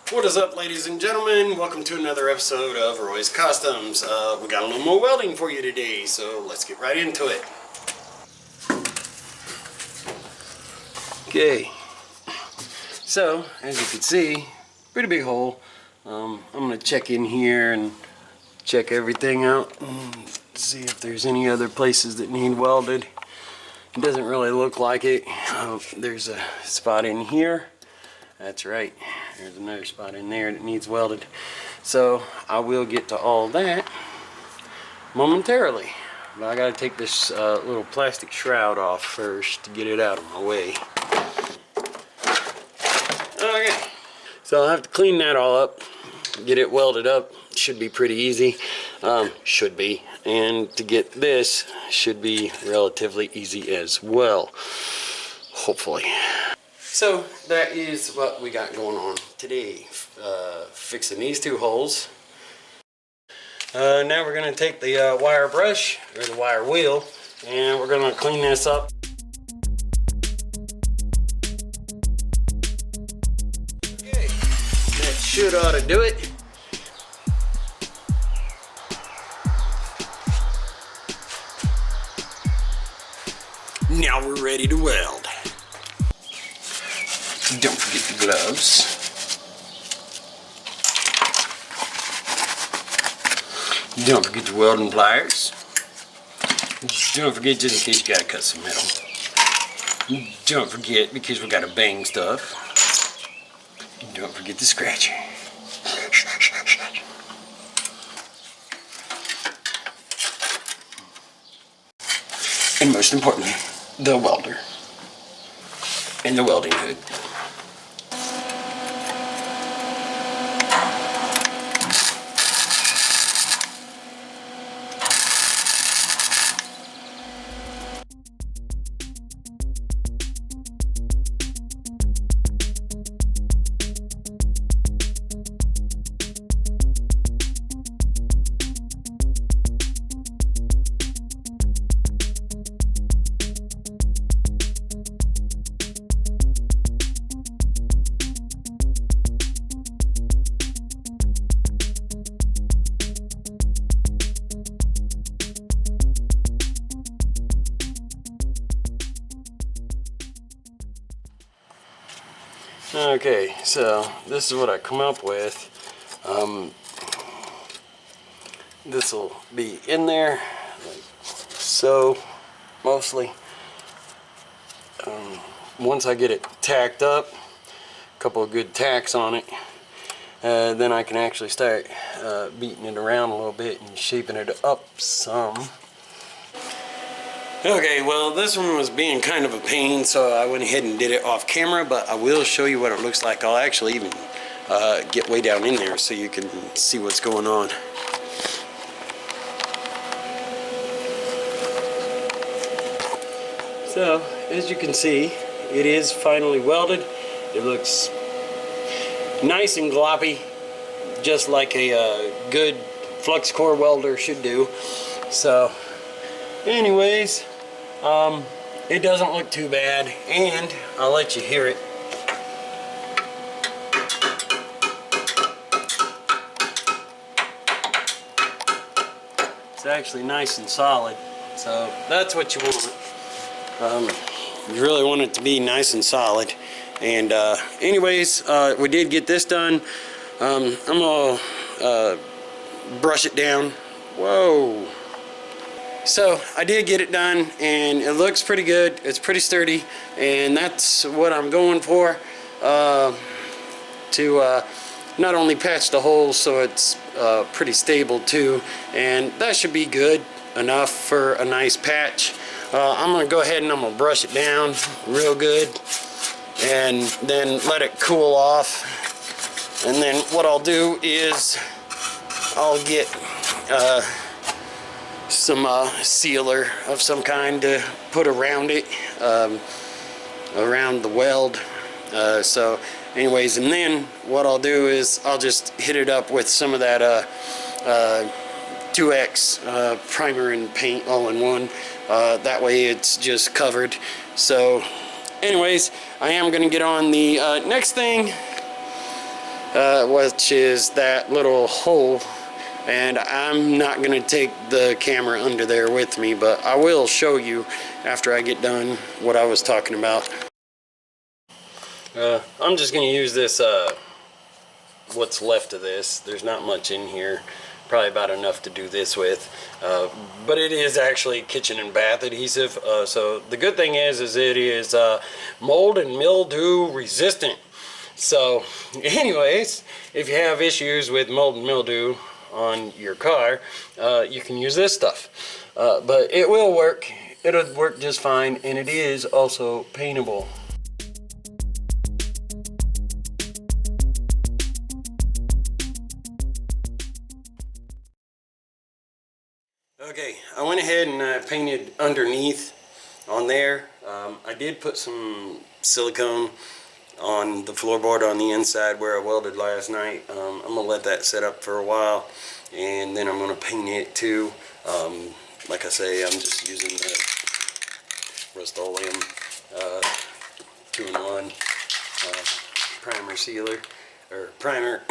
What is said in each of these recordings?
What is up, ladies and gentlemen? Welcome to another episode of Roy's Customs. We got a little more welding for you today, so let's get right into it. Okay, so as you can see, pretty big hole. I'm going to check in here and check everything out and see if there's any other places that need welded. It doesn't really look like it. There's a spot in here. That's right, there's another spot in there that needs welded. So I will get to all that momentarily. But I gotta take this little plastic shroud off first to get it out of my way. Okay, so I'll have to clean that all up, get it welded up. Should be pretty easy, should be. And to get this should be relatively easy as well, hopefully. So that is what we got going on today, fixing these two holes. Now we're going to take the wire brush, or the wire wheel, and we're going to clean this up. Okay, that should ought to do it. Now we're ready to weld. Don't forget the gloves. Don't forget the welding pliers. Just don't forget, just in case you gotta cut some metal. Don't forget, because we gotta bang stuff. Don't forget the scratcher. And most importantly, the welder and the welding hood. Okay, so this is what I come up with. This will be in there, like so, mostly. Once I get it tacked up, a couple of good tacks on it, then I can actually start beating it around a little bit and shaping it up some. Okay, well, this one was being kind of a pain, so I went ahead and did it off camera, but I will show you what it looks like. I'll actually even get way down in there so you can see what's going on. So, as you can see, it is finally welded. It looks nice and gloppy, just like a good flux core welder should do. So, anyways, it doesn't look too bad, and I'll let you hear it. It's actually nice and solid, so that's what you want. You really want it to be nice and solid. And anyways, we did get this done. I'm gonna brush it down. Whoa. So I did get it done, and it looks pretty good. It's pretty sturdy, and that's what I'm going for, to not only patch the holes so it's pretty stable too, and that should be good enough for a nice patch. I'm gonna go ahead and I'm gonna brush it down real good and then let it cool off, and then what I'll do is I'll get some sealer of some kind to put around it, around the weld. So anyways, and then what I'll do is I'll just hit it up with some of that 2X primer and paint all in one. That way it's just covered. So anyways, I am going to get on the next thing. which is that little hole. And I'm not going to take the camera under there with me, but I will show you after I get done what I was talking about. I'm just going to use this, what's left of this. There's not much in here, probably about enough to do this with, but it is actually kitchen and bath adhesive. So the good thing is it is mold and mildew resistant. So anyways, if you have issues with mold and mildew on your car, you can use this stuff, but it will work. It'll work just fine, and it is also paintable. Okay, I went ahead and painted underneath on there. I did put some silicone on the floorboard on the inside where I welded last night. I'm gonna let that set up for a while, and then I'm gonna paint it too. Like I say, I'm just using the Rust-Oleum 2-in-1 primer sealer, or primer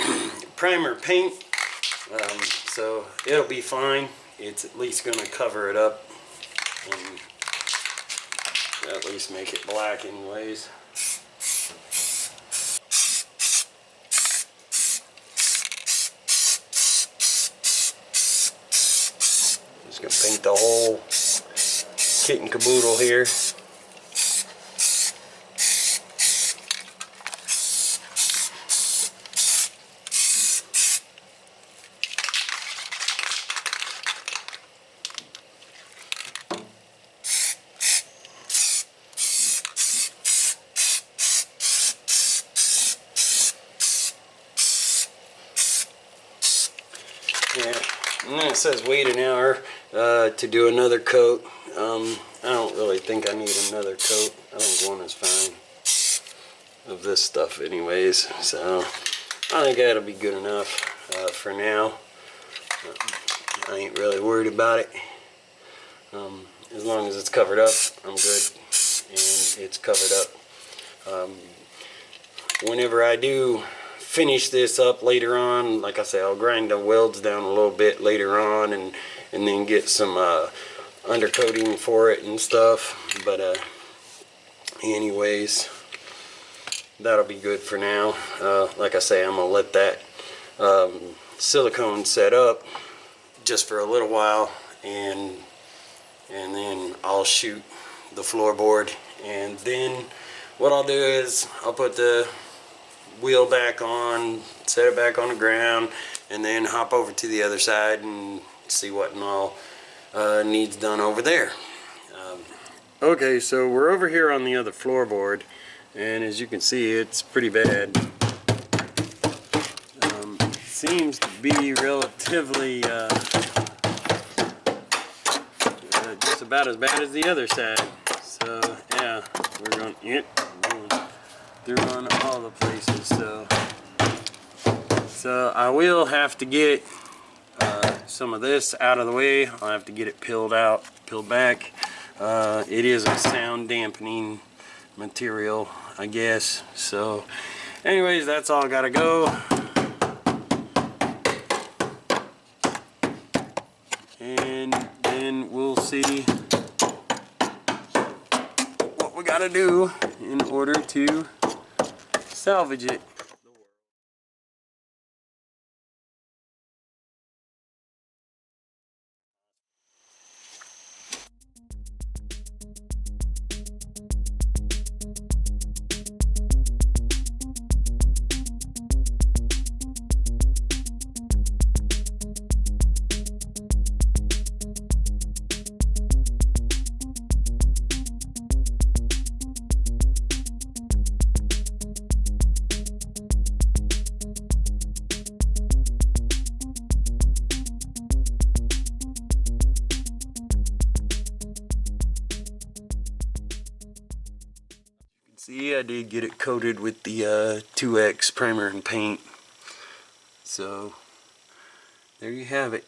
paint. So it'll be fine. It's at least gonna cover it up and at least make it black anyways. Just gonna paint the whole kit and caboodle here. Yeah, and then it says wait an hour to do another coat. I don't really think I need another coat. I think one is fine of this stuff anyways. So I think that'll be good enough for now. I ain't really worried about it. As long as it's covered up, I'm good. And it's covered up. Whenever I do finish this up later on, like I say, I'll grind the welds down a little bit later on and then get some undercoating for it and stuff. But anyways, that'll be good for now. Like I say, I'm gonna let that silicone set up just for a little while, and then I'll shoot the floorboard, and then what I'll do is I'll put the wheel back on, set it back on the ground, and then hop over to the other side and see what and all needs done over there. Okay, so we're over here on the other floorboard, and as you can see, it's pretty bad. Seems to be relatively just about as bad as the other side. So yeah, we're going through on all the places. So I will have to get some of this out of the way. I'll have to get it peeled back. It is a sound dampening material, I guess. So anyways, that's all gotta go. And then we'll see what we gotta do in order to salvage it. See, I did get it coated with the 2X primer and paint. So there you have it.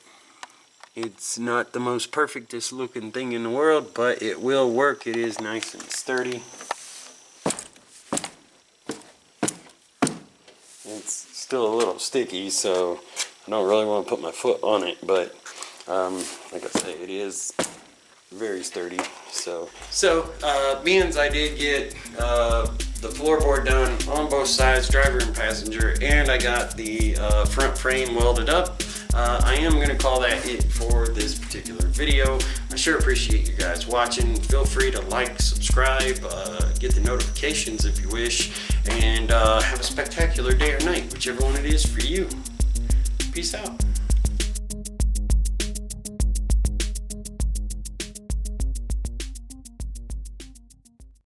It's not the most perfectest looking thing in the world, but it will work. It is nice and sturdy. It's still a little sticky, so I don't really want to put my foot on it, but like I say, it is very sturdy. So beans, I did get the floorboard done on both sides, driver and passenger, and I got the front frame welded up. I am going to call that it for this particular video. I sure appreciate you guys watching. Feel free to like, subscribe, get the notifications if you wish, and have a spectacular day or night, whichever one it is for you. Peace out.